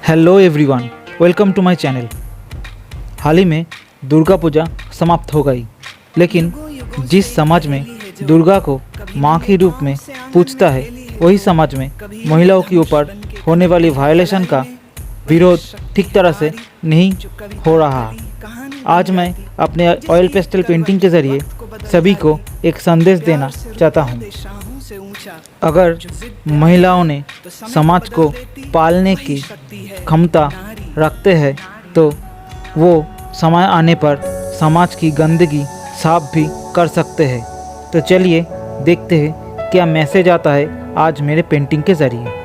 Hello everyone, welcome to my channel. हाल ही में दुर्गा पूजा समाप्त हो गई, लेकिन जिस समाज में दुर्गा को माँ के रूप में पूजता है, वही समाज में महिलाओं के ऊपर होने वाली वायलेशन का विरोध ठीक तरह से नहीं हो रहा। आज मैं अपने ऑयल पेस्टल पेंटिंग के ज़रिए सभी को एक संदेश देना चाहता हूँ। अगर महिलाओं ने समाज को पालने की क्षमता रखते हैं तो वो समय आने पर समाज की गंदगी साफ भी कर सकते हैं। तो चलिए देखते हैं क्या मैसेज आता है आज मेरे पेंटिंग के ज़रिए।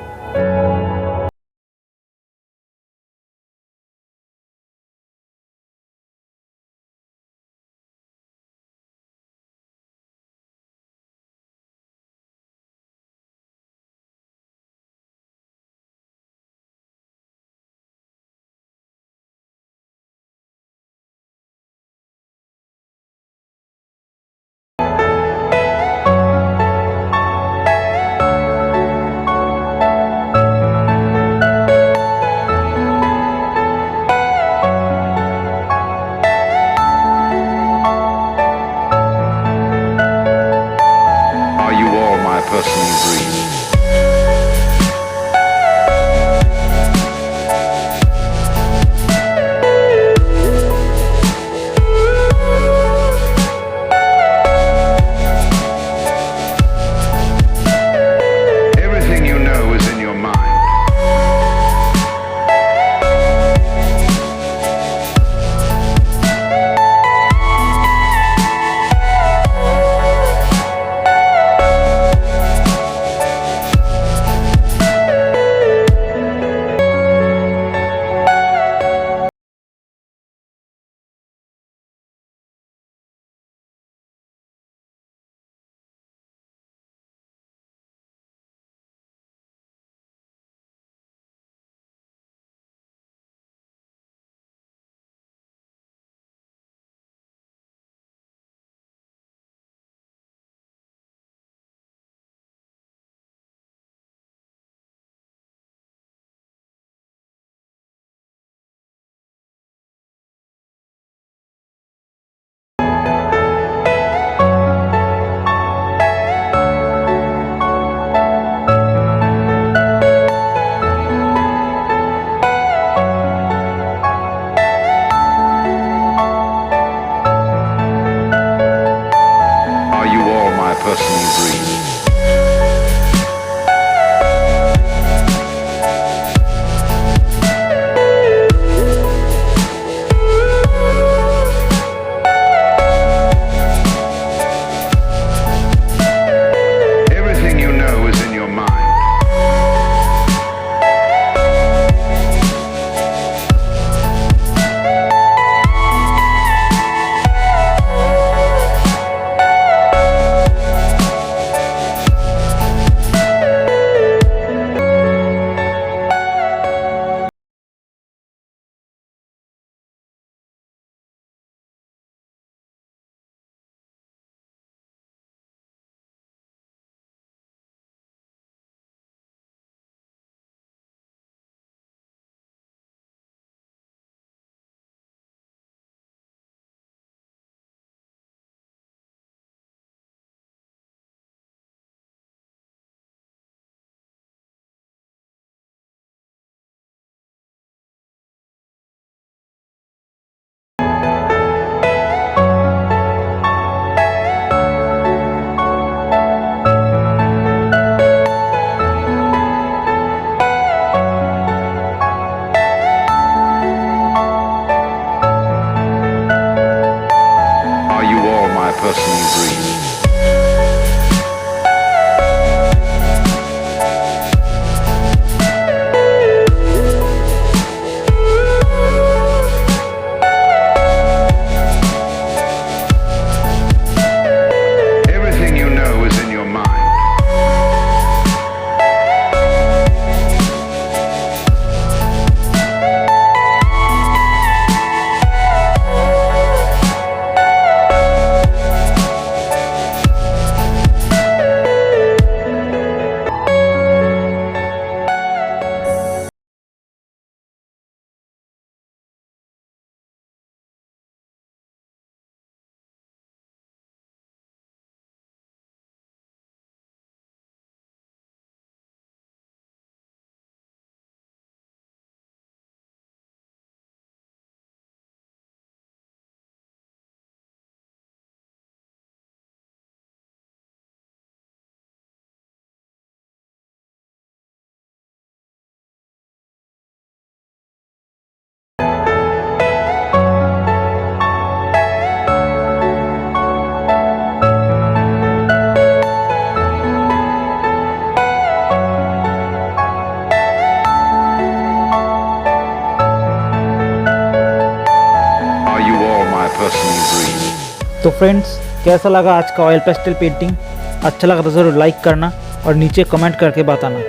personally breathe. तो फ्रेंड्स, कैसा लगा आज का ऑयल पेस्टल पेंटिंग? अच्छा लगा तो ज़रूर लाइक करना और नीचे कमेंट करके बताना।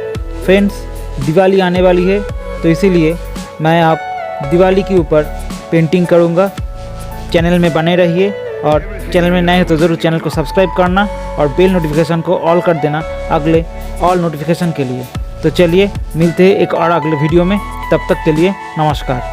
फ्रेंड्स, दिवाली आने वाली है तो इसीलिए मैं आप दिवाली के ऊपर पेंटिंग करूँगा। चैनल में बने रहिए और चैनल में नए हो तो ज़रूर चैनल को सब्सक्राइब करना और बेल नोटिफिकेशन को ऑल कर देना अगले ऑल नोटिफिकेशन के लिए। तो चलिए मिलते हैं एक और अगले वीडियो में, तब तक के लिए नमस्कार।